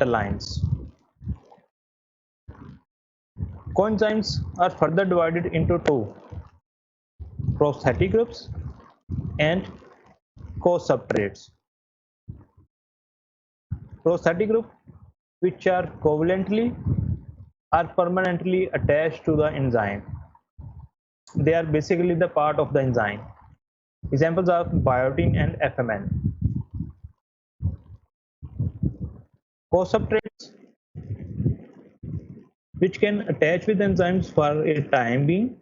lines. Coenzymes are further divided into two: prosthetic groups and co-substrates. Prosthetic group, which are covalently or permanently attached to the enzyme. They are basically the part of the enzyme. Examples are biotin and FMN. Co-substrates, which can attach with enzymes for a time being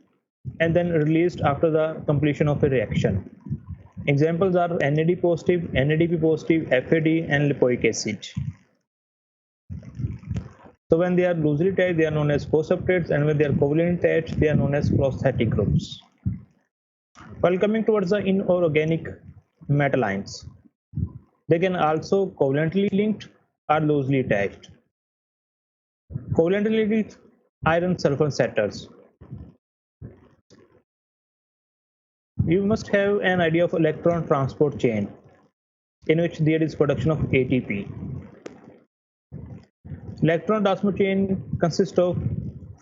and then released after the completion of a reaction. Examples are NAD positive, NADP positive, FAD, and lipoic acid. So when they are loosely attached, they are known as co-substrates, and when they are covalently attached, they are known as prosthetic groups. While coming towards the inorganic metal ions, they can also covalently linked or loosely attached. Covalently linked iron sulfur setters. You must have an idea of electron transport chain, in which there is production of ATP. Electron transport chain consists of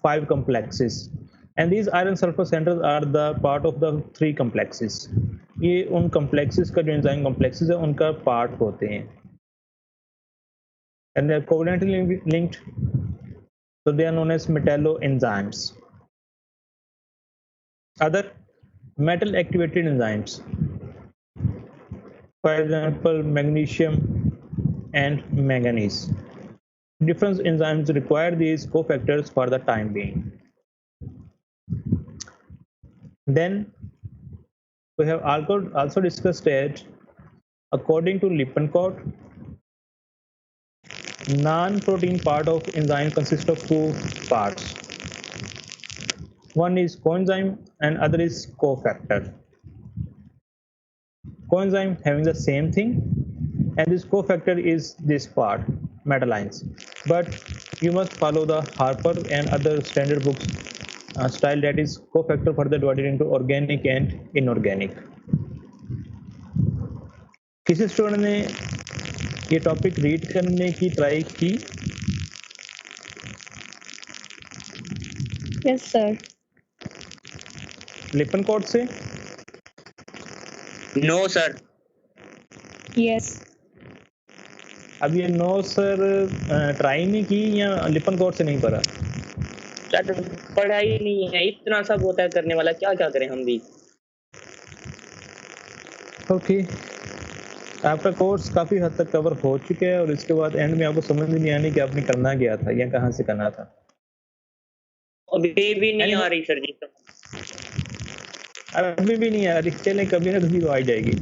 5 complexes, and these iron sulfur centers are the part of the 3 complexes. ये उन complexes का जो enzyme complexes है उनका part होते हैं, and they are covalently linked, so they are known as metalloenzymes. Other metal activated enzymes, for example magnesium and manganese. Different enzymes require these cofactors for the time being. Then we have also discussed that according to Lippincott, non-protein part of enzyme consists of 2 parts. One is coenzyme and other is cofactor. Coenzyme having the same thing, and this cofactor is this part, metal ions. But you must follow the Harper and other standard books style, that is cofactor further divided into organic and inorganic. किसी student ने ये topic read करने की try की? Yes sir. लिपनकोट से? No sir. Yes. अब ये नो सर ट्राई नहीं की या लिपनकोट से नहीं पढ़ा? सर पढ़ाई नहीं है, इतना सब होता है करने वाला, क्या क्या करें हम भी। ओके, आपका कोर्स काफी हद तक कवर हो चुका है और इसके बाद एंड में आपको समझ नहीं आनी कि आपने करना क्या था या कहाँ से करना था। अभी भी नहीं आ रही सर जी। अभी भी नहीं आ रही, चलें कभी ना कभी तो आ जाएगी।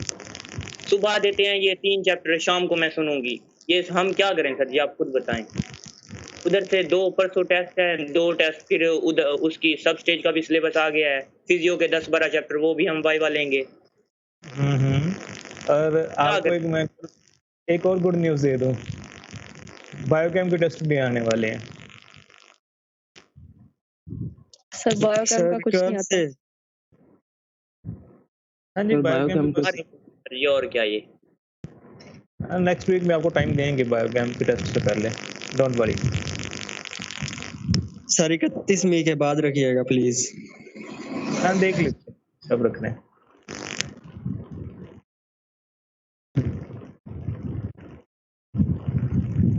सुबह देते हैं ये 3 चैप्टर, शाम को मैं सुनूंगी। ये हम क्या करें सर जी, आप खुद बताएं। उधर से 2 परसों टेस्ट है, 2 टेस्ट, फिर उधर उसकी सब स्टेज का भी सिलेबस आ गया है, फिजियो के 10-12 चैप्टर वो भी हम वाइवा लेंगे। और आपको मैं एक और गुड न्यूज़ दे दूं, बायोकेम के टेस्ट भी आने वाले हैं। सर बायोकेम का कुछ नहीं आता। हाँ जी, बायोकेम ये और क्या, ये नेक्स्ट वीक में आपको टाइम देंगे बायोकेम के टेस्ट से पहले, डोंट वरी सर। 31 मई के बाद रखिएगा प्लीज। हाँ देख लेते कब रखना है।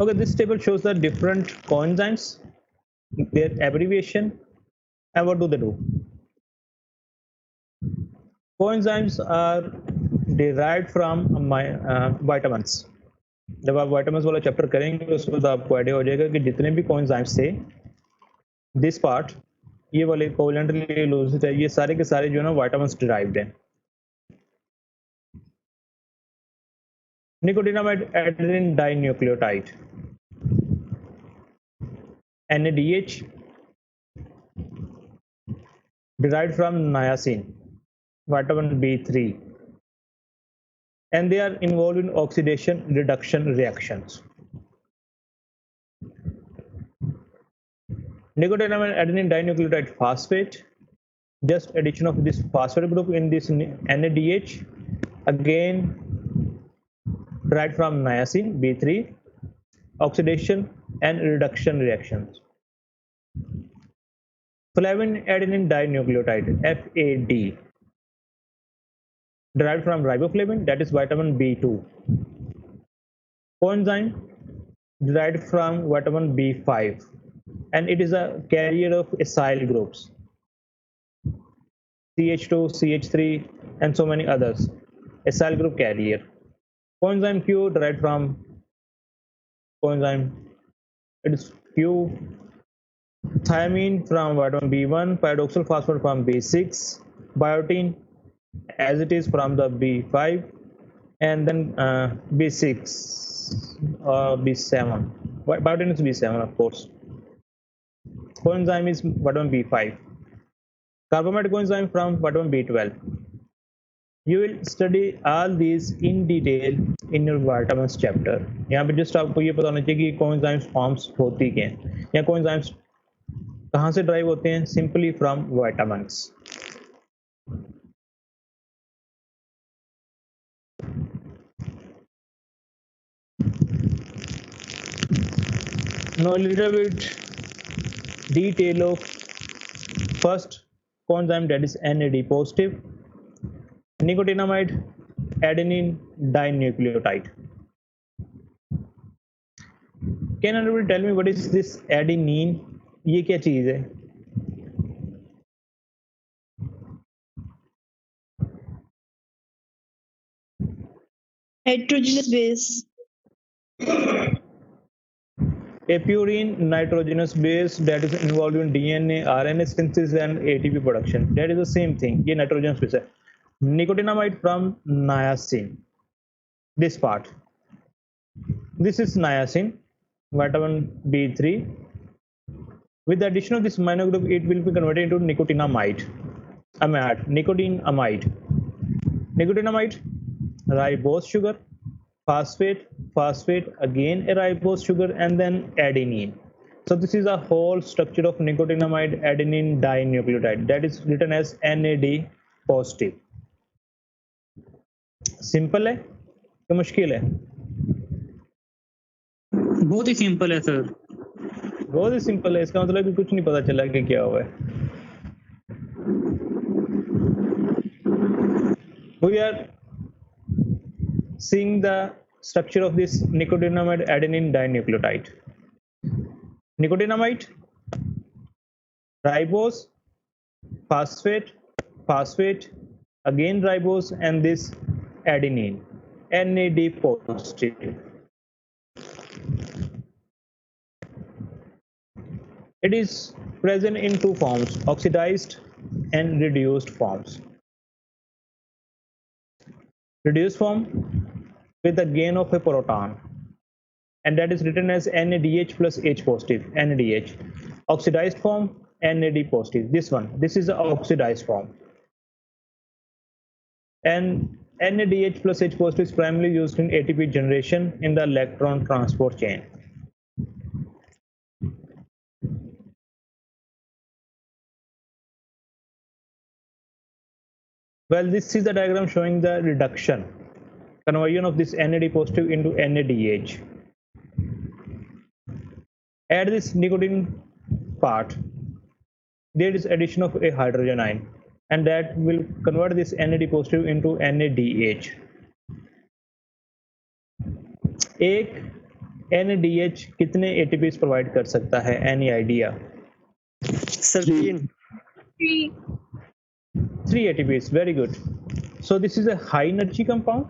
Okay, this table shows the different coenzymes, their abbreviation, and what do they do. Coenzymes are derived from vitamins. जब आप vitamins वाला चैप्टर करेंगे उसमें तो आपको आइडिया हो जाएगा कि जितने भी coenzymes थे, this part, ये वाले covalently losed है, ये सारे के सारे जो है ना vitamins derived हैं। Nicotinamide adenine dinucleotide, NADH, derived from niacin, vitamin B3, and they are involved in oxidation reduction reactions. Nicotinamide adenine dinucleotide phosphate, just addition of this phosphate group in this NADH, again derived from niacin B3, oxidation and reduction reactions. Flavin adenine dinucleotide FAD derived from riboflavin, that is vitamin B2. Coenzyme derived from vitamin B5, and it is a carrier of acyl groups CH2, CH3, and so many others. Acyl group carrier. Coenzyme Q derived from coenzyme. It is Q. Thiamine from vitamin B1, pyridoxal phosphate from B6, biotin as it is from the B5, and then B6 or B7. Biotin is B7, of course. Coenzyme is vitamin B5. Carbohydrate coenzyme from vitamin B12. You will study all these in detail in your vitamins chapter. यहाँ पे just आपको ये पता होना चाहिए कि coenzymes forms होती क्या हैं या coenzymes कहाँ से ड्राइव होते हैं? Simply from vitamins. Now a little bit detail of first coenzyme, that is NAD positive, nicotinamide adenine dinucleotide. Can anybody tell me what is this adenine? ये क्या चीज है? Heterogeneous base. A purine nitrogenous base that is involved in DNA, RNA synthesis and ATP production. That is the same thing. ये nitrogenous base है. Nicotinamide from niacin. This part. This is niacin, vitamin B3. With the addition of this amino group, it will be converted into nicotinamide. Nicotinamide. Nicotinamide, ribose sugar, phosphate, again a ribose sugar, and then adenine. So this is a whole structure of nicotinamide adenine dinucleotide, that is written as NAD positive. Simple है तो मुश्किल है? बहुत ही simple है sir. बहुत ही simple है, इसका मतलब कि कुछ नहीं पता चला कि क्या हुआ है। We are seeing the structure of this nicotinamide adenine dinucleotide. Nicotinamide, ribose, phosphate, again ribose, and this adenine, NAD positive. It is present in two forms, oxidized and reduced forms. Reduced form with the gain of a proton, and that is written as NADH plus H positive, NADH. Oxidized form, NAD positive. This is the oxidized form. And NADH plus H positive is primarily used in ATP generation in the electron transport chain. Well, this is the diagram showing the reduction, conversion of this NAD positive into NADH. Add this nicotine part, there is addition of a hydrogen ion, and that will convert this NAD positive into NADH. एक NADH कितने ATPs provide कर सकता है? Any idea? Sir 3 3 ATPs, very good. So this is a high energy compound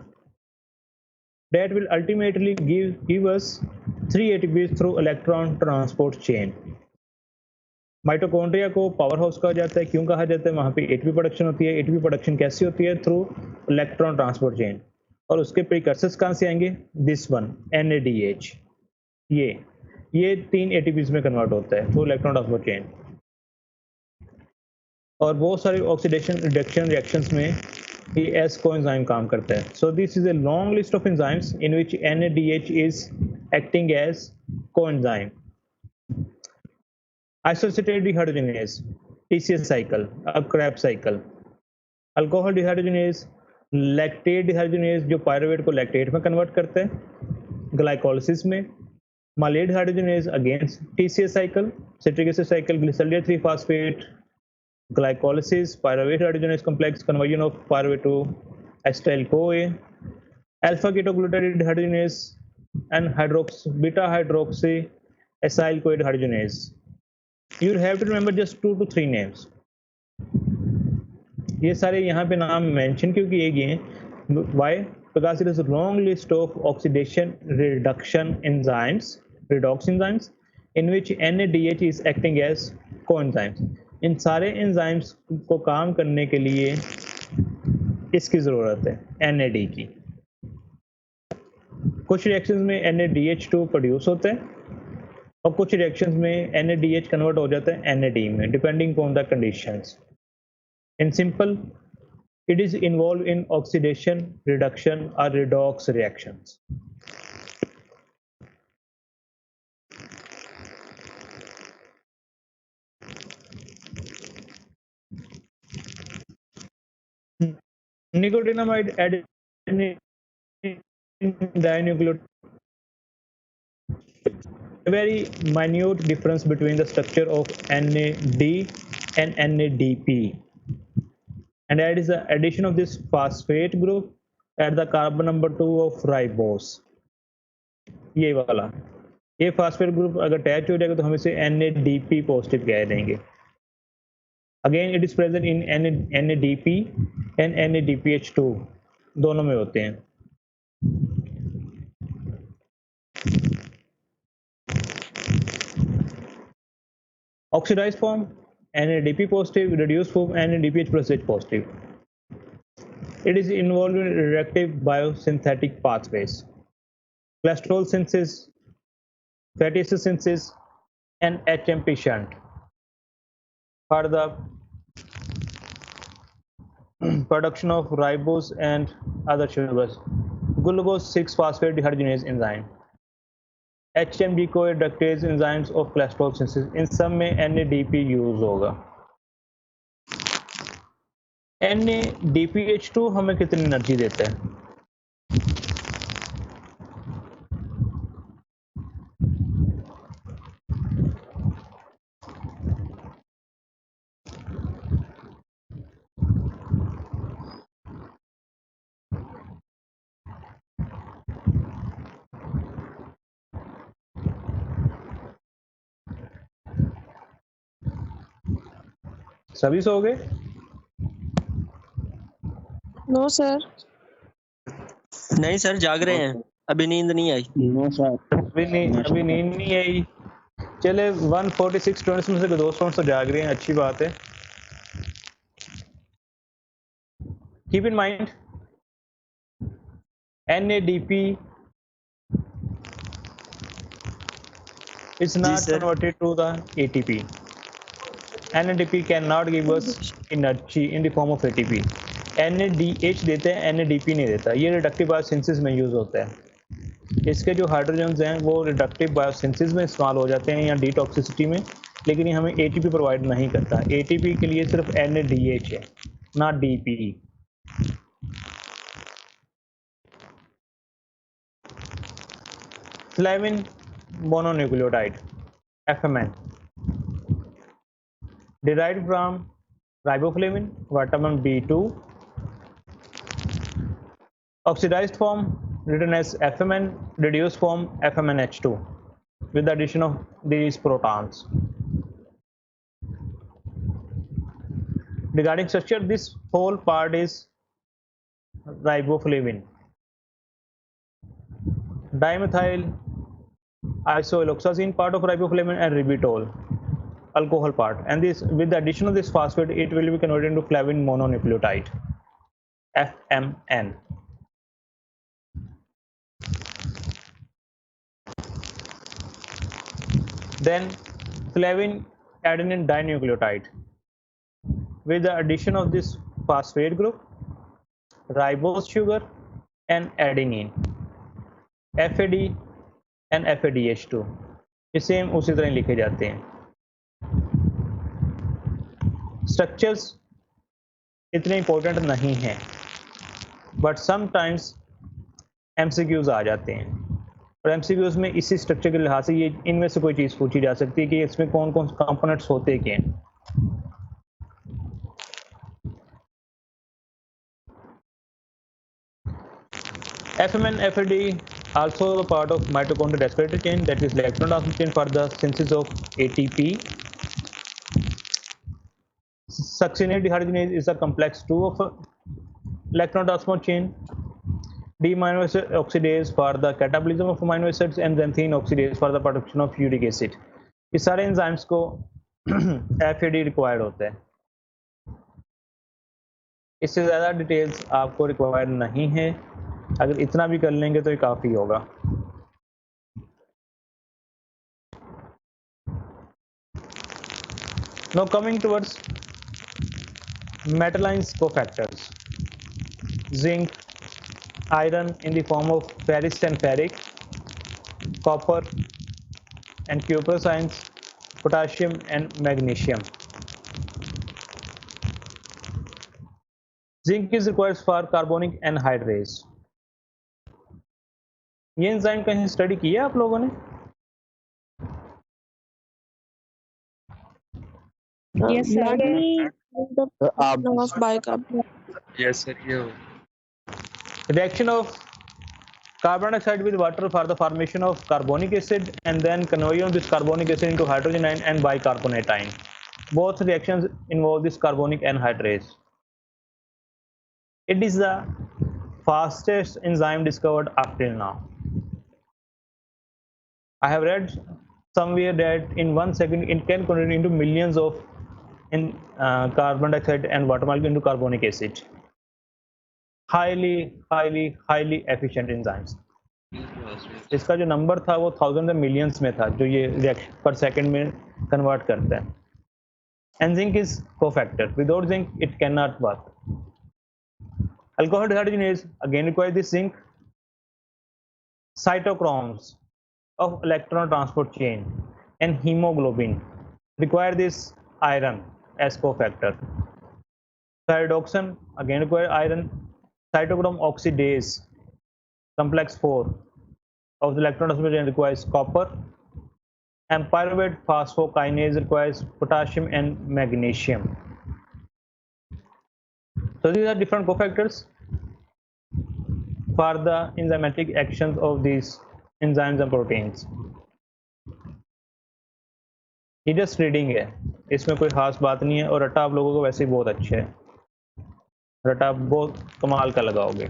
that will ultimately give us 3 ATPs through electron transport chain. Mitochondria को power house कहा जाता है, क्यों कहा जाता है? वहाँ पे एटीपी प्रोडक्शन होती है। एटीपी प्रोडक्शन कैसे होती है? Through electron transport chain. और उसके प्रीकर्सर्स कहाँ से आएंगे? This one, NADH। ये 3 ATPs में कन्वर्ट होता है थ्रू इलेक्ट्रॉन ट्रांसपोर्ट चेन। और बहुत सारे ऑक्सीडेशन रिडक्शन रिएक्शंस में ये एस कोएंजाइम काम करता है। So this is a long list of enzymes in which NADH is acting as coenzyme. Isositate dehydrogenase, TCS cycle, a Krebs cycle. Alcohol dehydrogenase, lactate dehydrogenase जो pyruvate को lactate में convert करते हैं glycolysis में। Malate hydrogenase against TCA cycle, citric acid cycle, glycerol 3-phosphate, glycolysis, pyruvate hydrogenase complex, conversion of pyruvate to acetyl CoA, alpha ketoglutarate hydrogenase, and beta hydroxy acyl CoA hydrogenase. You have to remember just 2 to 3 names. ये सारे यहाँ पे नाम mention क्यों किए गए हैं? Why? Because it is a long list of oxidation reduction enzymes, redox enzymes, in which NADH is acting as coenzymes. इन सारे enzymes को काम करने के लिए इसकी ज़रूरत है NAD की. कुछ रिएक्शंस में NADH2 प्रोड्यूस होता है और कुछ रिएक्शंस में NADH कन्वर्ट हो जाता है NAD में, depending on the conditions. In simple, it is involved in oxidation, reduction, or redox reactions. Nicotinamide adenine dinucleotide. A very minute difference between the structure of NAD and NADP. And that is the addition of this phosphate group at the carbon number 2 of ribose. ये वाला, ये phosphate group अगर attach हो जाएगा तो हम इसे NADP positive कह देंगे. Again it is present in NADP and NADPH2, दोनों में होते हैं. Oxidized form NADP positive, reduced form NADPH plus H positive. It is involved in reactive biosynthetic pathways, cholesterol synthesis, fatty acid synthesis, and HMP shunt for the production of ribose and other sugars. Glucose 6-phosphate dehydrogenase enzyme, HMG CoA reductase enzymes of cholesterol synthesis. इन सब में NADP use होगा. NADPH2 हमें कितनी energy देता है? सभी सो गए? No sir. नहीं सर, जाग रहे हैं, अभी नींद नहीं आई. अभी नींद नहीं आई. चले 146 स्टूडेंट्स में से 2 स्टूडेंट्स तो जाग रहे हैं, अच्छी बात है. Keep in mind NADP is not converted to the ATP. NADP cannot give us energy in the form of ATP. NADH देते हैं, NADP नहीं देता. ये रिडक्टिव बायोसिंथेसिस में यूज होता है. इसके जो हाइड्रोजन्स हैं वो रिडक्टिव बायोसिंथेसिस में इस्तेमाल हो जाते हैं या डिटॉक्सिसिटी में, लेकिन ये हमें ATP प्रोवाइड नहीं करता. ATP के लिए सिर्फ NADH है, ना DPE. Flavin mononucleotide FMN derived from riboflavin, vitamin B2. Oxidized form written as FMN, reduced form FMNH2 with the addition of these protons. Regarding structure, this whole part is riboflavin. Dimethyl isoiloxazine part of riboflavin and ribitol alcohol part, and this with the addition of this phosphate it will be converted into flavin mononucleotide FMN. Then flavin adenine dinucleotide with the addition of this phosphate group, ribose sugar and adenine, FAD and FADH2. ये same उसी तरह लिखे जाते हैं. Structures इतने important नहीं हैं, but sometimes MCQs आ जाते हैं. और एमसीक्यूज में इसी स्ट्रक्चर के लिहाज से ये इनमें से कोई चीज़ पूछी जा सकती है कि इसमें कौन कौन से कंपोनेंट्स होते क्या हैं। FM and FAD also a part of mitochondrial respiratory chain, that is electron transfer chain for the synthesis of ATP. Succinate dehydrogenase is a complex 2 of electron transfer chain. D-amino acid oxidase for the catabolism of amino acids and xanthine oxidase for the production of uric acid. ये सारे enzymes को FAD required होता है। इससे ज़्यादा details आपको required नहीं है, अगर इतना भी कर लेंगे तो ये काफ़ी होगा। Now coming towards metallines cofactors, zinc, iron in the form of ferrous and ferric, copper and cuprous ions, potassium and magnesium. Zinc is required for carbonic anhydrase. ये एंजाइम कहीं स्टडी किया आप लोगों ने? Yes, sir. Yes sir, ये Reaction of carbon dioxide with water for the formation of carbonic acid and then conversion of this carbonic acid into hydrogen ion and bicarbonate ion. Both reactions involve this carbonic anhydrase. It is the fastest enzyme discovered up till now. I have read somewhere that in 1 second it can convert into millions of carbon dioxide and water molecule into carbonic acid. Highly efficient enzymes. इसका जो number था वो thousand में millions में था जो ये reaction पर सेकंड में कन्वर्ट करता है। And zinc is cofactor. Without zinc, it cannot work. Alcohol dehydrogenase again requires this zinc. Cytochromes of electron transport chain and hemoglobin require this iron as cofactor. Pyridoxine again require iron. Cytochrome oxidase complex 4 of the electron transport chain requires copper. And pyruvate phosphokinase requires potassium and magnesium. So these are different cofactors for the enzymatic actions of these enzymes and proteins. ये just reading है, इसमें कोई खास बात नहीं है और रटा आप लोगों को वैसे ही बहुत अच्छे है, रटा आप बहुत कमाल का लगाओगे।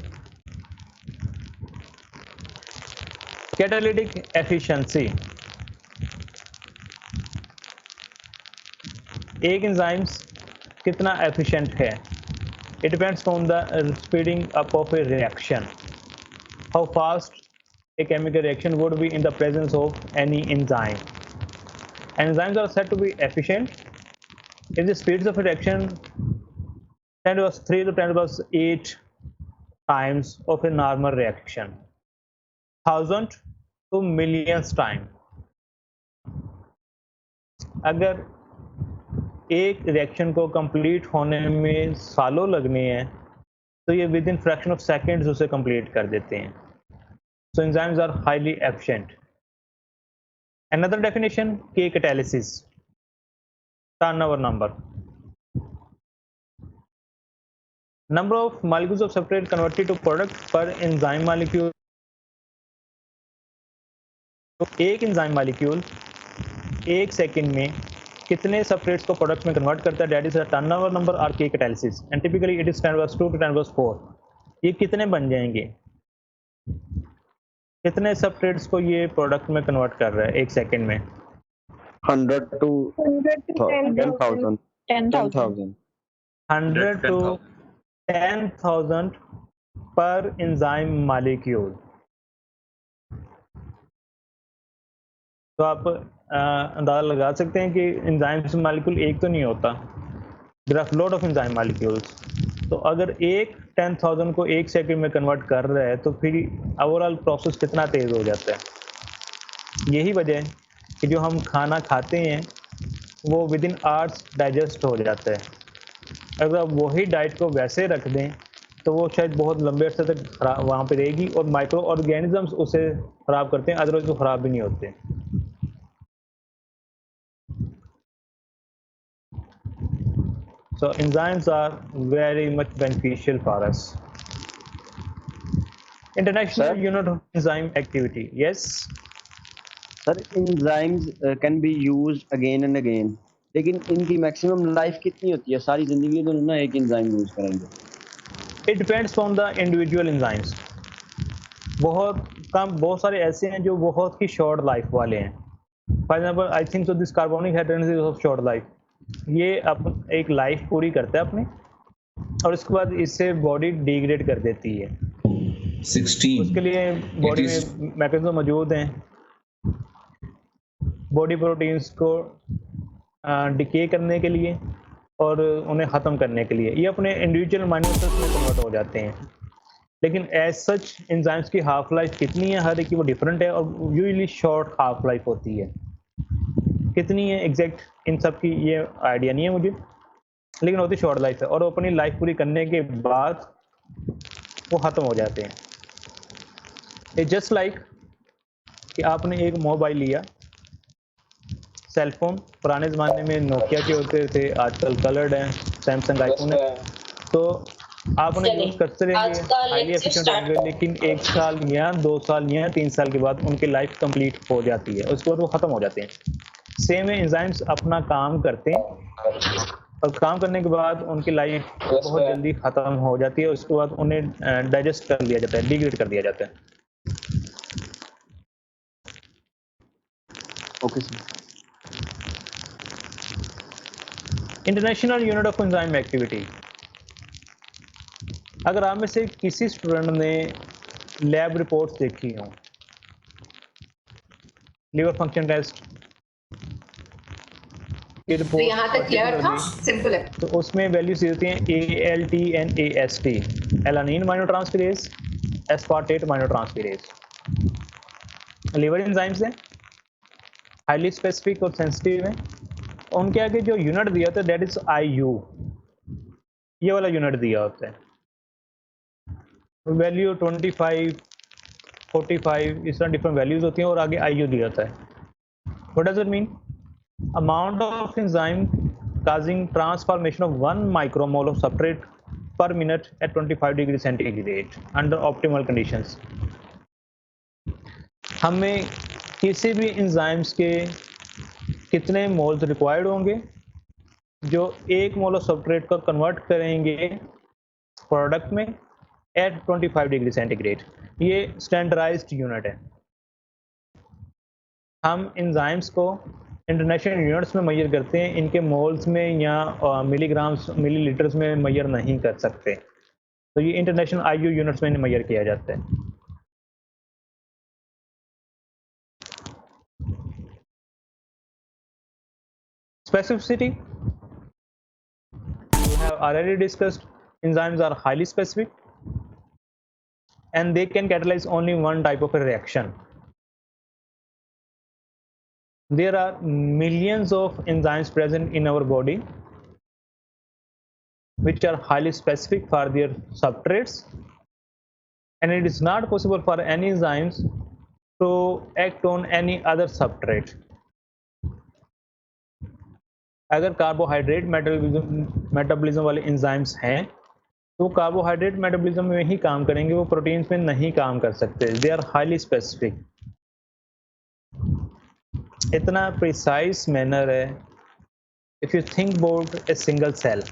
Catalytic efficiency, एक एंजाइम्स कितना एफिशिएंट है, it depends on the speeding up of a reaction, how fast a chemical reaction would be in the presence of any enzyme. Enzymes are said to be efficient if the speeds of a reaction 10⁻³ to 10⁸ times of a normal reaction, 1000 to millions time. अगर एक reaction को complete होने में सालों लगने हैं तो ये within fraction of seconds उसे कंप्लीट कर देते हैं. So enzymes are highly efficient. Another definition, K catalysis, turnover number of molecules of substrate converted to product per enzyme molecule. तो एक एंजाइम मॉलिक्यूल एक सेकंड में कितने सबस्ट्रेट्स को प्रोडक्ट में कन्वर्ट करता है, that is the turnover number और K catalysis, and typically it is 10⁻² to 10⁻⁴. ये कितने बन जाएंगे, कितने सबस्ट्रेट्स को ये प्रोडक्ट में कन्वर्ट कर रहा है एक सेकंड में? 100 to 10,000. 100 to 10,000 पर एंजाइम मॉलिक्यूल. तो आप अंदाजा लगा सकते हैं कि एंजाइम मॉलिक्यूल एक तो नहीं होता, there are lot of enzyme molecules. तो अगर एक 10,000 को एक सेकंड में कन्वर्ट कर रहा है तो फिर ओवरऑल प्रोसेस कितना तेज हो जाता है. यही वजह है कि जो हम खाना खाते हैं वो विद इन आवर्स डाइजेस्ट हो जाता है. अगर आप वही डाइट को वैसे रख दें तो वो शायद बहुत लंबे अरसे तक वहाँ पे रहेगी और माइक्रो ऑर्गेनिजम्स उसे ख़राब करते हैं, अदरवाइज वो ख़राब भी नहीं होते। So enzymes are very much beneficial for us. International Sir? Unit of Enzyme Activity. Yes. Sir enzymes can be used again and again, लेकिन इनकी मैक्सिमम लाइफ कितनी होती है? सारी जिंदगी तो ना एक एंजाइम यूज करेंगे। It depends on the individual enzymes. बहुत सारे ऐसे हैं जो बहुत ही शॉर्ट लाइफ वाले हैं। For example I think so this carbonic hydrogen is of short life. ये एक लाइफ पूरी करता है अपनी और उसके बाद इससे बॉडी डिग्रेड कर देती है। 16 उसके लिए बॉडी में मैकेनिज्म मौजूद हैं बॉडी प्रोटीन्स को डिके करने के लिए और उन्हें ख़त्म करने के लिए। ये अपने इंडिविजुअल माइनोसेल्स में कन्वर्ट हो जाते हैं, लेकिन एज सच एंजाइम्स की हाफ लाइफ कितनी है हर एक की वो डिफरेंट है और यूजुअली शॉर्ट हाफ लाइफ होती है। कितनी है एग्जैक्ट इन सब की ये आइडिया नहीं है मुझे, लेकिन होती शॉर्ट लाइफ है और वो अपनी लाइफ पूरी करने के बाद वो ख़त्म हो जाते हैं। इट्स जस्ट लाइक कि आपने एक मोबाइल लिया, सेलफोन, पुराने ज़माने में नोकिया के होते थे, आजकल कलर्ड हैं, सैमसंग आईफोन है, तो आपने यूज़ करते रहेंगे, हाईली एफिशिएंट होंगे, लेकिन 1 साल या 2 साल या 3 साल के बाद उनकी लाइफ कंप्लीट हो जाती है, उसके बाद वो ख़त्म हो जाते हैं। सेम है, एंजाइम्स अपना काम करते हैं और काम करने के बाद उनकी लाइफ बहुत जल्दी ख़त्म हो जाती है, उसके बाद उन्हें डाइजेस्ट कर लिया जाता है, डिग्रेड कर दिया जाता है। Okay sir. International unit of enzyme activity. अगर आप में से किसी स्टूडेंट ने लैब रिपोर्ट्स देखी हों, लिवर फंक्शन टेस्ट की तो रिपोर्ट, यहाँ तक क्लियर था, सिंपल है। तो उसमें वैल्यूज होती हैं ALT and AST, alanine aminotransferase, aspartate aminotransferase. Liver enzymes हैं, हाईली स्पेसिफिक और सेंसिटिव हैं। उनके आगे जो यूनिट दिया होता है दैट इज IU, ये वाला यूनिट दिया होता है। वैल्यू 25, 45 इस तरह डिफरेंट वैल्यूज होती हैं और आगे IU दिया होता है। What does it mean? Amount of enzyme causing transformation of 1 micromole of substrate per minute at 25 degree centigrade under optimal conditions। हमें किसी भी एंजाइम्स के कितने मोल्स रिक्वायर्ड होंगे जो 1 मोल ऑफ सबस्ट्रेट को कन्वर्ट करेंगे प्रोडक्ट में एट 25 डिग्री सेंटीग्रेड। ये स्टैंडर्डाइज्ड यूनिट है। हम एंजाइम्स को इंटरनेशनल यूनिट्स में मेजर करते हैं, इनके मोल्स में या मिलीग्राम्स मिलीलीटर्स में मेजर नहीं कर सकते, तो ये इंटरनेशनल IU यूनिट्स में मेजर किया जाता है। Specificity, we have already discussed, enzymes are highly specific and they can catalyze only one type of a reaction. There are millions of enzymes present in our body which are highly specific for their substrates, and it is not possible for any enzymes to act on any other substrate. अगर carbohydrate metabolism वाले enzymes हैं तो carbohydrate metabolism में ही काम करेंगे, वो proteins में नहीं काम कर सकते। They are highly specific. इतना प्रिसाइज मैनर है। If you think about a single cell,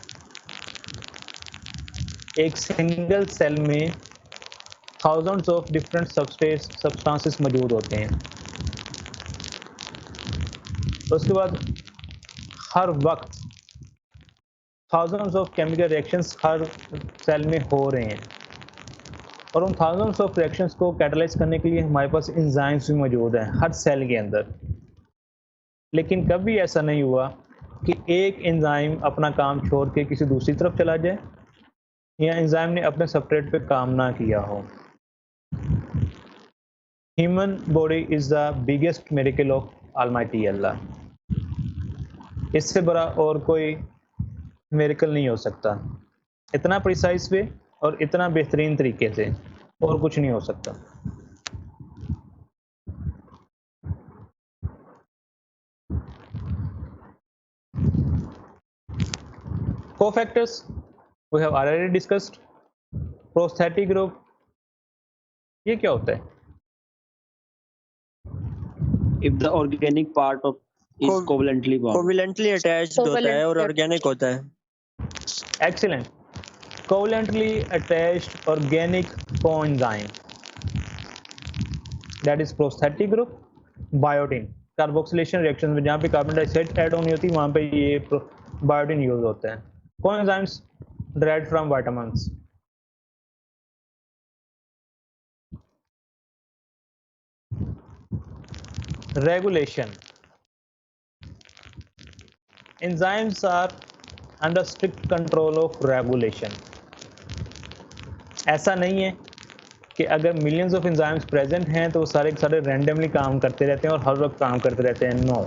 एक सिंगल सेल में थाउजेंड्स ऑफ डिफरेंट सब्सटेंसेस मौजूद होते हैं। उसके बाद हर वक्त थाउजेंड्स ऑफ केमिकल रिएक्शंस हर सेल में हो रहे हैं और उन थाउजेंड्स ऑफ रिएक्शंस को कैटलाइज करने के लिए हमारे पास एंजाइम्स भी मौजूद हैं हर सेल के अंदर। लेकिन कभी ऐसा नहीं हुआ कि एक एंजाइम अपना काम छोड़ के किसी दूसरी तरफ चला जाए या एंजाइम ने अपने सबस्ट्रेट पे काम ना किया हो। Human body is the biggest miracle of almighty Allah. इससे बड़ा और कोई मिरेकल नहीं हो सकता। इतना प्रिसाइज वे और इतना बेहतरीन तरीके से, और कुछ नहीं हो सकता। Cofactors we have already discussed. Prosthetic group, ये क्या होता है? If the organic part of is Co- covalently bound. Covalently attached होता है और Covalently ऑर्गेनिक होता है। Excellent. Covalently attached organic coenzyme, that is prosthetic group. Biotin, carboxylation reaction में जहाँ पे कार्बन डाइऑक्साइड ऐड होनी होती है वहाँ पे ये बायोटिन यूज होता है। coenzymes derived from vitamins. Regulation. Enzymes are under strict control of regulation. ऐसा नहीं है कि अगर मिलियंस ऑफ एंजाइम्स प्रेजेंट हैं तो वो सारे के सारे रैंडमली काम करते रहते हैं और हर वक्त काम करते रहते हैं। नो,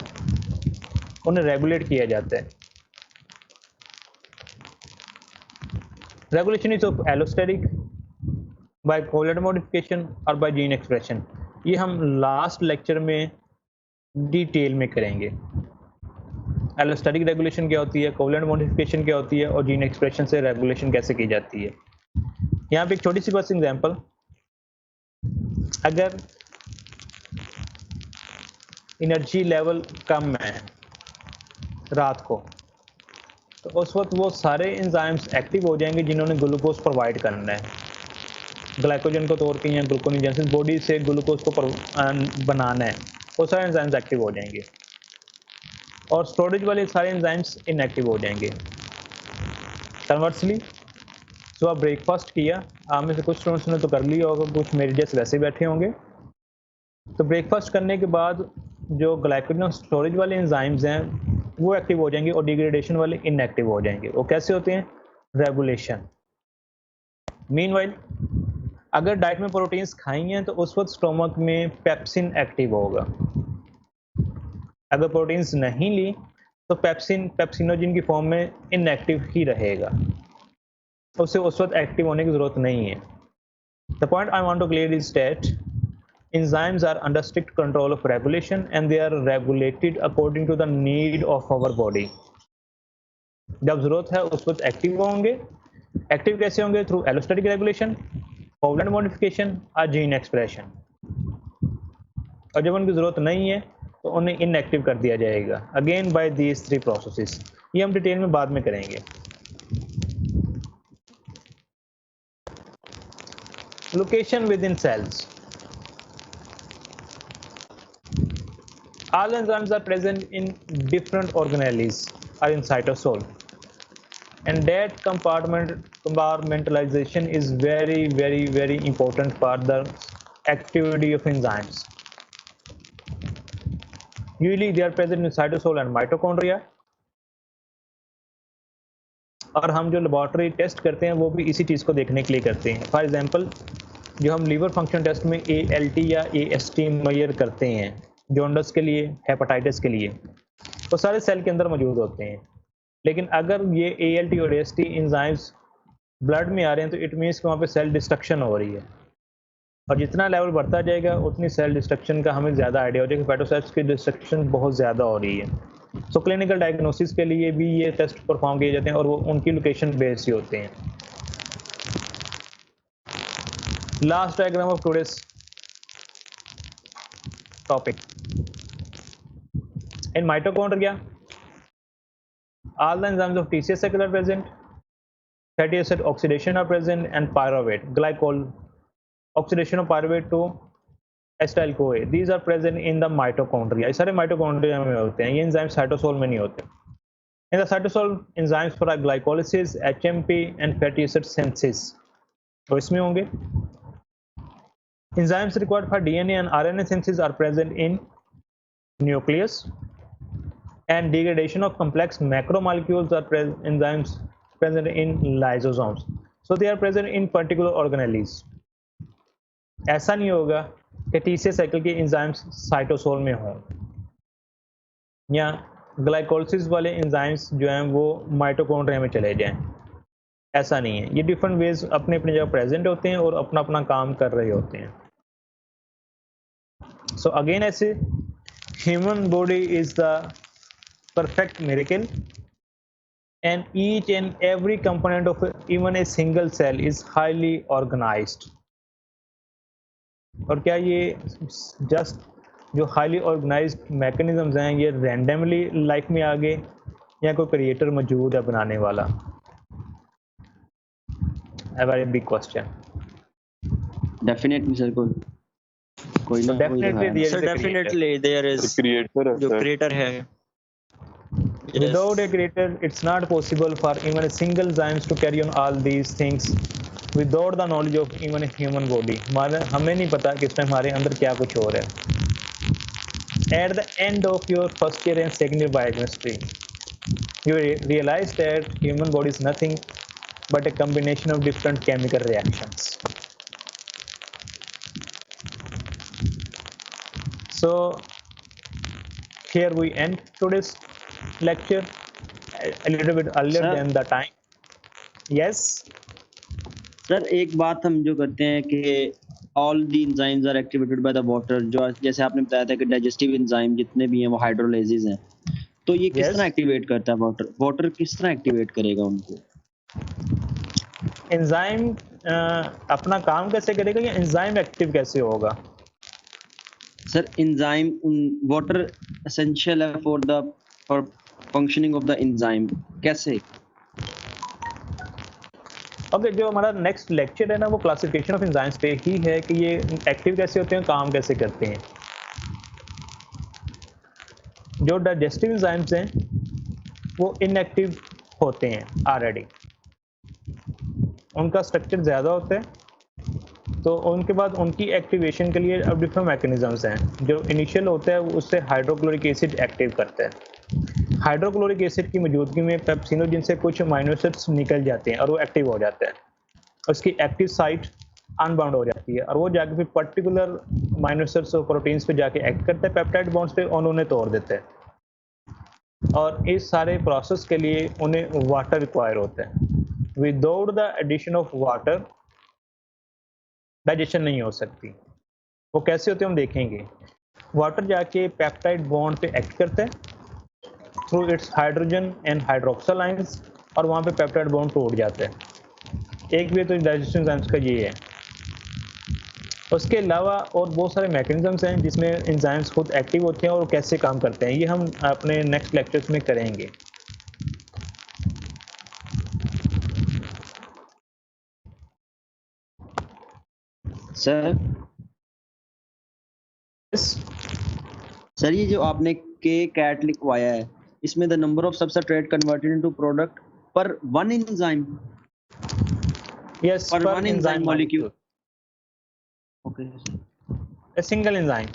उन्हें रेगुलेट किया जाता है। Regulation is of allosteric by covalent modification और बाय जीन एक्सप्रेशन। ये हम लास्ट लेक्चर में डिटेल में करेंगे। एलोस्टेरिक रेगुलेशन क्या होती है, कोवलेंट मॉडिफिकेशन क्या होती है, और जीन एक्सप्रेशन से रेगुलेशन कैसे की जाती है। यहाँ पे एक छोटी सी बस एग्जांपल, अगर एनर्जी लेवल कम है रात को तो उस वक्त वो सारे एंजाइम्स एक्टिव हो जाएंगे जिन्होंने ग्लूकोज प्रोवाइड करना है। ग्लाइकोजन को तोड़ के या ग्लूकोनिजेंसिस बॉडी से ग्लूकोज को बनाना है, वो सारे एंजाइम्स एक्टिव हो जाएंगे और स्टोरेज वाले सारे एंजाइम्स इनएक्टिव हो जाएंगे। कन्वर्सली सुबह ब्रेकफास्ट किया, आप में से कुछ स्टूडेंट्स ने तो कर लिया होगा, कुछ मेरे जैसे वैसे बैठे होंगे। तो ब्रेकफास्ट करने के बाद जो ग्लाइकोजन स्टोरेज वाले एंजाइम्स हैं वो एक्टिव हो जाएंगे और डिग्रेडेशन वाले इनएक्टिव हो जाएंगे। वो कैसे होते हैं? रेगुलेशन। मीनवाइल अगर डाइट में प्रोटीन्स खाई हैं तो उस वक्त स्टोमक में पेप्सिन एक्टिव होगा। अगर प्रोटीन्स नहीं ली तो पेप्सिन पेप्सिनोजिन की फॉर्म में इनएक्टिव ही रहेगा, उसे उस वक्त एक्टिव होने की जरूरत नहीं है। The point I want to clear is that enzymes are under strict control of regulation and they are regulated according to the need of our body. जब जरूरत है उस वक्त एक्टिव होंगे। एक्टिव कैसे होंगे? Through allosteric regulation, covalent modification और gene expression. और जब उनकी जरूरत नहीं है तो उन्हें इनएक्टिव कर दिया जाएगा, again by these three processes. ये हम डिटेल में बाद में करेंगे। Location within cells. All enzymes are present in different organelles or in cytosol, and that compartmentalization is very important for the activity of enzymes. Usually they are present in cytosol and mitochondria, और हम जो laboratory test करते हैं वो भी इसी चीज़ को देखने के लिए करते हैं। फॉर एग्जांपल जो हम लीवर फंक्शन टेस्ट में ALT या AST मेजर करते हैं जॉन्डिस के लिए, हेपेटाइटिस के लिए, वो सारे सेल के अंदर मौजूद होते हैं। लेकिन अगर ये ALT और AST एंजाइम्स ब्लड में आ रहे हैं तो इट मीन्स कि वहाँ पे सेल डिस्ट्रक्शन हो रही है, और जितना लेवल बढ़ता जाएगा उतनी सेल डिस्ट्रक्शन का हमें ज़्यादा आइडिया हो जाएगा कि हेपेटोसाइट्स की डिस्ट्रक्शन बहुत ज़्यादा हो रही है। सो क्लिनिकल डायग्नोसिस के लिए भी ये टेस्ट परफॉर्म किए जाते हैं और वो उनकी लोकेशन बेस्ड ही होते हैं। Last diagram of today's topic. In mitochondria, all the enzymes of TCA cycle are present, fatty acid oxidation are present, and pyruvate, glycol oxidation of pyruvate to acetyl CoA. These are present in the mitochondria. ये सारे mitochondria में होते हैं, ये enzymes cytosol में नहीं होते। In the cytosol, enzymes for glycolysis, HMP, and fatty acid synthesis तो इसमें होंगे। Enzymes required for DNA and RNA synthesis are present in nucleus, and degradation of complex macromolecules are enzymes present in lysosomes. So they are present in particular organelles. ऐसा नहीं होगा कि TCA cycle के enzymes cytosol में हों या glycolysis वाले enzymes जो हैं वो माइटोकॉन्ड्रिया में चले जाएं। ऐसा नहीं है, ये डिफरेंट वेज अपने अपने जगह प्रेजेंट होते हैं और अपना अपना काम कर रहे होते हैं. सो अगेन ऐसे human body is the perfect miracle, and each and every component of even a single cell is highly organized. और क्या ये जस्ट जो हाईली ऑर्गेनाइज्ड मैकेनिज्म्स हैं ये रैंडमली लाइफ में आ गए या कोई क्रिएटर मौजूद है बनाने वाला? A very big question. Definitely sir कोई So ना कोई definitely दिखाया। there sir is a creator. Definitely there is creator है जो सर। क्रिएटर है. Without a creator, it's not possible for even a single enzymes to carry on all these things without the knowledge of even a human body. हमें नहीं पता कि इसमें हमारे अंदर क्या कुछ हो रहा है. At the end of your first year and second year biochemistry, you realize that human body is nothing but a combination of different chemical reactions. So here we end today's lecture a little bit earlier Sir? than the time. Yes. Sir एक बात हम जो करते हैं कि all the enzymes are activated by the water, जो जैसे आपने बताया था कि डाइजेस्टिव एंजाइम जितने भी हैं वो हाइड्रोलाइसिस हैं, तो ये किस Yes. तरह एक्टिवेट करता है वाटर किस तरह एक्टिवेट करेगा उनको? एंजाइम अपना काम कैसे करेगा या एंजाइम एक्टिव कैसे होगा? सर एंजाइम वाटर एसेंशियल है for functioning of the enzyme, कैसे? ओके, जो हमारा नेक्स्ट लेक्चर है ना वो क्लासिफिकेशन ऑफ एंजाइम्स पे ही है कि ये एक्टिव कैसे होते हैं, काम कैसे करते हैं. जो डाइजेस्टिव एंजाइम्स हैं वो इनएक्टिव होते हैं ऑलरेडी, उनका स्ट्रक्चर ज़्यादा होता है, तो उनके बाद उनकी एक्टिवेशन के लिए अब डिफरेंट मैकेनिज्म्स हैं. जो इनिशियल होता है उससे हाइड्रोक्लोरिक एसिड एक्टिव करता है. हाइड्रोक्लोरिक एसिड की मौजूदगी में पेप्सिनोजिन से कुछ अमीनो एसिड्स निकल जाते हैं और वो एक्टिव हो जाता है. उसकी एक्टिव साइट अनबाउंड हो जाती है और वो जाके फिर पर्टिकुलर अमीनो एसिड्स और प्रोटीन्स पे जाके एक्ट करता है, पेप्टाइड बॉन्ड्स पे और उन्हें तोड़ देता है. और इस सारे प्रोसेस के लिए उन्हें वाटर रिक्वायर होता है. Without the addition of water digestion नहीं हो सकती. वो कैसे होते हैं हम देखेंगे. वाटर जाके पेप्टाइड बॉन्ड पे एक्ट करता है through it's hydrogen and hydroxyl ions और वहाँ पे पेप्टाइड बॉन्ड टूट जाता है. एक भी तो डाइजेशन एंजाइम्स का ये है. उसके अलावा और बहुत सारे मैकेनिज्म्स हैं जिसमें एंजाइम्स खुद एक्टिव होते हैं और कैसे काम करते हैं, ये हम अपने नेक्स्ट लेक्चर्स में करेंगे. सर ये जो आपने के कैट लिखवाया है, इसमें the number of substrate converted into product पर वन एंजाइम, यस, पर one enzyme molecule. Okay, a single enzyme.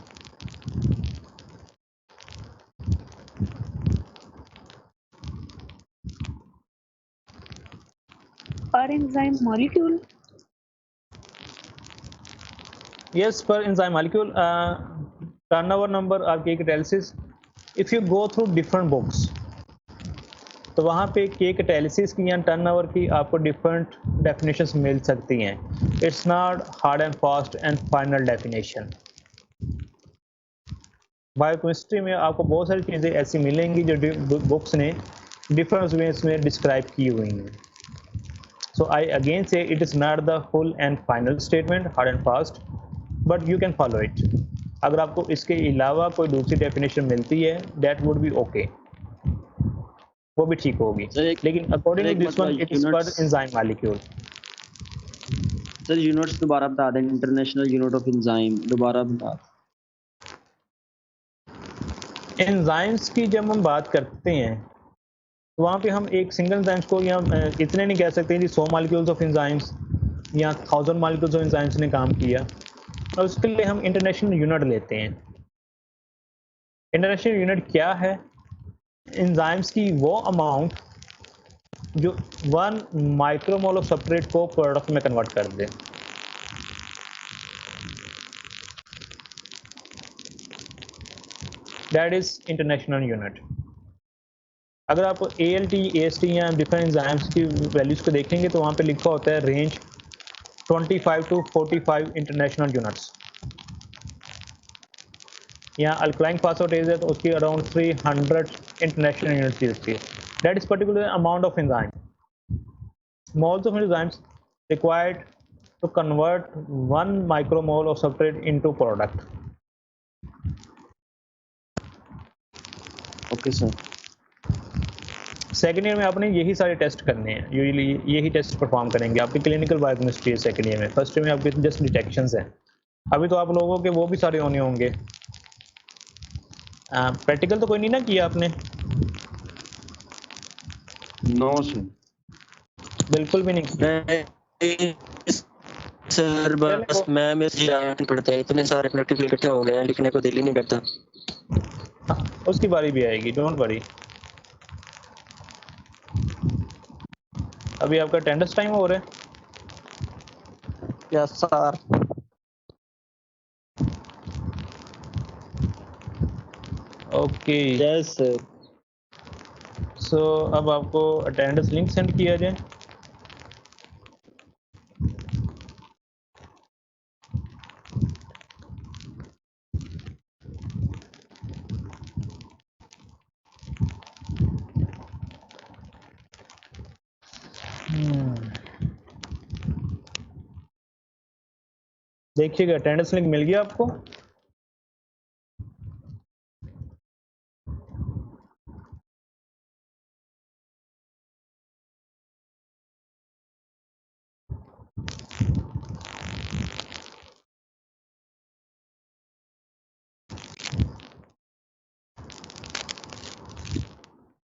Per enzyme molecule. Yes, per enzyme molecule. Turnover number or K catalysis. If you go through different books, तो वहाँ पे K catalysis की या turnover की आपको different definitions मिल सकती हैं. It's not hard and fast and final definition. Biochemistry में आपको बहुत सारी चीज़ें ऐसी मिलेंगी जो बुक्स ने डिफरेंट वेज में डिस्क्राइब की हुई हैं. सो आई अगेन से it is not the full and final statement hard and fast, but you can follow it. अगर आपको इसके अलावा कोई दूसरी डेफिनेशन मिलती है दैट वुड बी ओके, वो भी ठीक होगी. लेकिन according to this one it is per enzyme molecule. Sir units दोबारा बता दें, इंटरनेशनल यूनिट ऑफ एंजाइम दोबारा बता. एंजाइम्स की जब हम बात करते हैं तो वहाँ पे हम एक सिंगल एंजाइम्स को या इतने नहीं कह सकते कि 100 मॉलिक्यूल्स ऑफ एंजाइम्स या 1000 मॉलिक्यूल्स ऑफ एंजाइम्स ने काम किया, और उसके लिए हम इंटरनेशनल यूनिट लेते हैं. इंटरनेशनल यूनिट क्या है? एंजाइम्स की वो अमाउंट जो 1 माइक्रोमोल ऑफ सब्सट्रेट को प्रोडक्ट में कन्वर्ट कर दे. That is international unit. अगर आप ALT, AST या डिफरेंट एंजाइम्स की वैल्यूज को देखेंगे तो वहाँ पे लिखा होता है रेंज 25 to 45 इंटरनेशनल यूनिट्स। यहाँ अल्कलाइन फास्फेटेज है तो उसकी अराउंड 300 इंटरनेशनल यूनिट्स की होती है। That is particular amount of enzyme. Moles of enzymes required to convert 1 micromole of substrate into product. Okay sir. Second year में आपने यही सारे टेस्ट करने हैं, यूजुअली यही टेस्ट परफॉर्म करेंगे। आपकी क्लिनिकल बायोकेमिस्ट्री है सेकेंड ईयर में। फर्स्ट ईयर में आपके जस्ट डिटेक्शंस हैं। अभी तो आप लोगों के वो भी सारे होने होंगे। प्रैक्टिकल तो कोई नहीं ना किया आपने? नो सर, बिल्कुल भी नहीं। सर बस मैं मेरे पढ़ते हैं, इतने सारे प्रैक्टिकल इकट्ठे हो गए हैं, लिखने को दिल ही नहीं करता। उसकी बारी भी आएगी, डोंट वरी। अभी आपका अटेंडेंस टाइम हो रहा है? Yes sir. Okay yes sir. So अब आपको अटेंडेंस लिंक सेंड किया जाए। देखिएगा अटेंडेंस लिंक मिल गया आपको?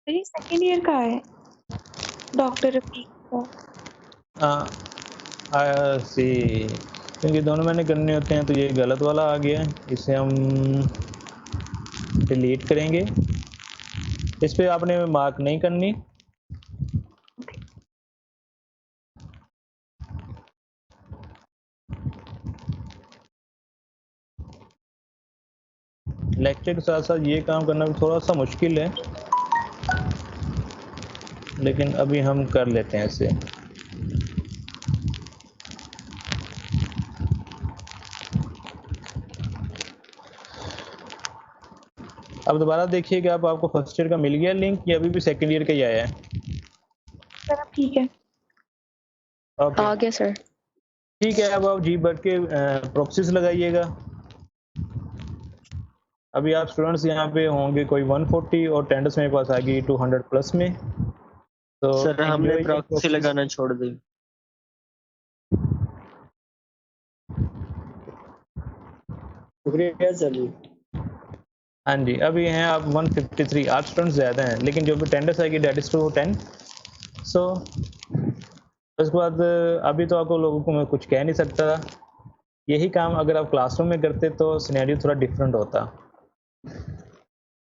मेरी सेकेंड ईयर का है डॉक्टर रफीक का। सी क्योंकि दोनों मैंने करने होते हैं तो ये गलत वाला आ गया है, इसे हम डिलीट करेंगे। इस पे आपने मार्क नहीं करनी। लेक्चर के साथ साथ ये काम करना भी थोड़ा सा मुश्किल है, लेकिन अभी हम कर लेते हैं इसे। अब दोबारा देखिए कि आपको फर्स्ट ईयर का मिल गया लिंक या अभी भी सेकंड ईयर का ही आया है? सर अब ठीक है। ओके आ गया सर। ठीक है। अब आप जी बढ़ के प्रोक्सीज लगाइएगा। अभी आप स्टूडेंट्स यहाँ पे होंगे कोई 140 और अटेंडेंस मेरे पास आ गई 200 प्लस में। तो सर हमने enjoy your प्रॉक्सी proxies। लगाना छोड़ दी। शुक्रिया सर जी। हाँ जी, अभी हैं आप 153। 8 स्टूडेंट्स ज़्यादा हैं, लेकिन जो भी अटेंडेंस आएगी डेट इज टू 10। सो उसके बाद अभी तो आपको लोगों को मैं कुछ कह नहीं सकता। यही काम अगर आप क्लासरूम में करते तो सिनेरियो थोड़ा डिफरेंट होता।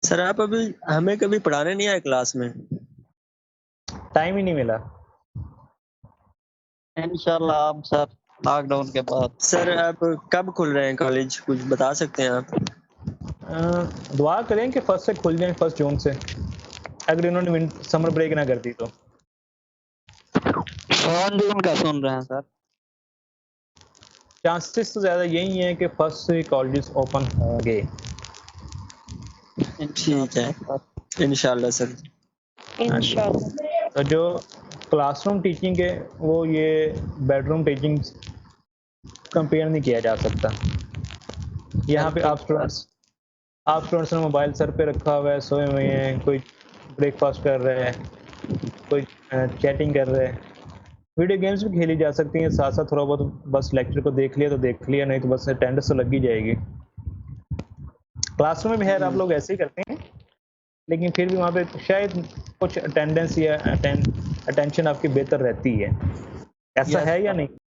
सर आप अभी हमें कभी पढ़ाने नहीं आए क्लास में? टाइम ही नहीं मिला। इंशाल्लाह आप सर लॉकडाउन के बाद। सर आप कब खुल रहे हैं कॉलेज, कुछ बता सकते हैं आप? दुआ करें कि फर्स्ट से खुल जाए, 1 जून से, अगर इन्होंने समर ब्रेक ना कर दी तो। 1 जून का सुन रहे हैं सर। चांसेस तो ज़्यादा यही हैं कि फर्स्ट से कॉलेजेस ओपन होंगे। ठीक है इंशाल्लाह सर। इंशाल्लाह। तो जो क्लासरूम टीचिंग है वो ये बेडरूम टीचिंग कंपेयर नहीं किया जा सकता। यहाँ पे आप स्टूडेंट्स ने मोबाइल सर पे रखा हुआ है, सोए हुए हैं, कोई ब्रेकफास्ट कर रहे हैं, कोई चैटिंग कर रहे हैं। वीडियो गेम्स भी खेली जा सकती हैं साथ साथ, थोड़ा बहुत बस लेक्चर को देख लिया तो देख लिया, नहीं तो बस अटेंडेंस तो लग ही जाएगी। क्लासरूम में भी खैर आप लोग ऐसे ही करते हैं, लेकिन फिर भी वहाँ पे शायद कुछ अटेंडेंस या अटेंशन आपकी बेहतर रहती है। ऐसा है या नहीं?